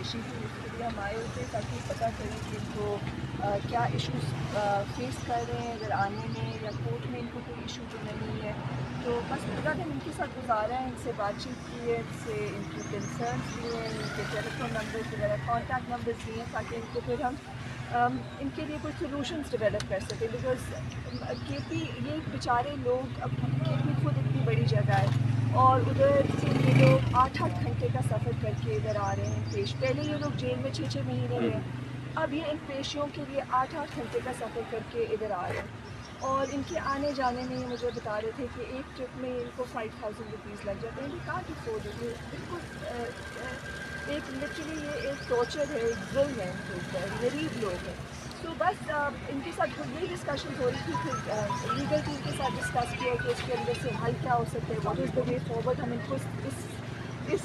پیشی تھی، اس کے لیے ہم آئے ہوتے تاکہ پتہ کریں کہ ان کو کیا ایشوز فیس کر رہے ہیں اگر آنے میں، یا کورٹ میں ان کو کوئی ایشو تو نہیں ہے. تو بس پورا دن ان کے ساتھ گزارا ہے، ان سے بات چیت کی ہے، ان سے ان کی کنسرنس لیے ہیں، ان کے ٹیلی فون نمبرز وغیرہ کانٹیکٹ نمبرز لیے ہیں تاکہ ان کو پھر ہم ان کے لیے کچھ سولوشنز ڈیولپ کر سکیں. بیکاز کے پی یہ بیچارے لوگ، اب کے پی خود اتنی بڑی جگہ ہے اور ادھر سے یہ لوگ 8-8 گھنٹے کا سفر کر کے ادھر آ رہے ہیں پیش. پہلے یہ لوگ جیل میں 6-6 مہینے رہے، اب یہ ان پیشیوں کے لیے 8-8 گھنٹے کا سفر کر کے ادھر آ رہے ہیں. اور ان کے آنے جانے میں یہ مجھے بتا رہے تھے کہ ایک ٹرپ میں ان کو 5,000 روپیز لگ جاتے ہیں. یہ کانٹ افورڈ ہے، یہ بالکل ایک لٹرلی یہ ایک ٹارچر ہے، ایک ظلم ہے ان کے اوپر. غریب لوگ ہیں. تو بس ان کے ساتھ یہی ڈسکشنز ہو رہی تھی، پھر لیگل ٹیم کے ساتھ ڈسکس کیا کہ اس کے اندر سے حل کیا ہو سکتا ہے، what is the way forward. ہم ان کو اس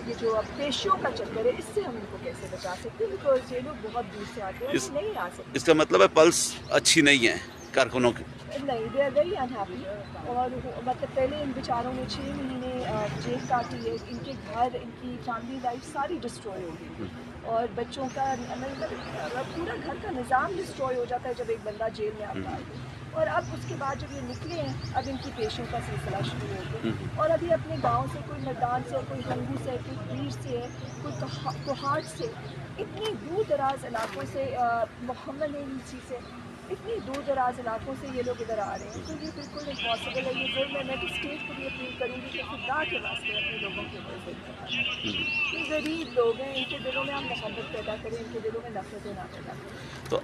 یہ جو اب پیشیوں کا چکر ہے اس سے ہم ان کو کیسے بچا سکتے ہیں، بیکاز یہ لوگ بہت دور سے آتے ہیں اور یہ نہیں آ سکتے. اس کا مطلب ہے پلس اچھی نہیں ہے کارکنوں کی. نہیں، دے آر ویری انہیپی. اور مطلب پہلے ان بیچاروں نے 6 مہینے جیل کاٹی ہے، ان کے گھر، ان کی فیملی لائف ساری ڈسٹروائے ہو گئی، اور بچوں کا مطلب پورا گھر کا نظام ڈسٹروائے ہو جاتا ہے جب ایک بندہ جیل میں آتا ہے. اور اب اس کے بعد جب یہ نکلے ہیں، اب ان کی پیشوں کا سلسلہ شروع ہو گیا. اور ابھی اپنے گاؤں سے، کوئی میدان سے، کوئی ہنگو سے، کوئی پیر سے ہے، کوئی کوہاٹ سے، اتنی دور دراز علاقوں سے، محمد ایسی سے، اتنی دور دراز علاقوں سے یہ لوگ ادھر آ رہے ہیں. تو یہ بالکل امپاسبل ہے، یہ ظلم ہے. میں تو اسٹیٹ کو بھی اپیل کروں گی کہ خدا کے واسطے اپنے لوگوں کے اوپر ظلم نہ کریں. یہ غریب لوگ ہیں، ان کے دلوں میں ہم محبت پیدا کریں، ان کے دلوں میں نفرتیں نہ پیدا کریں. تو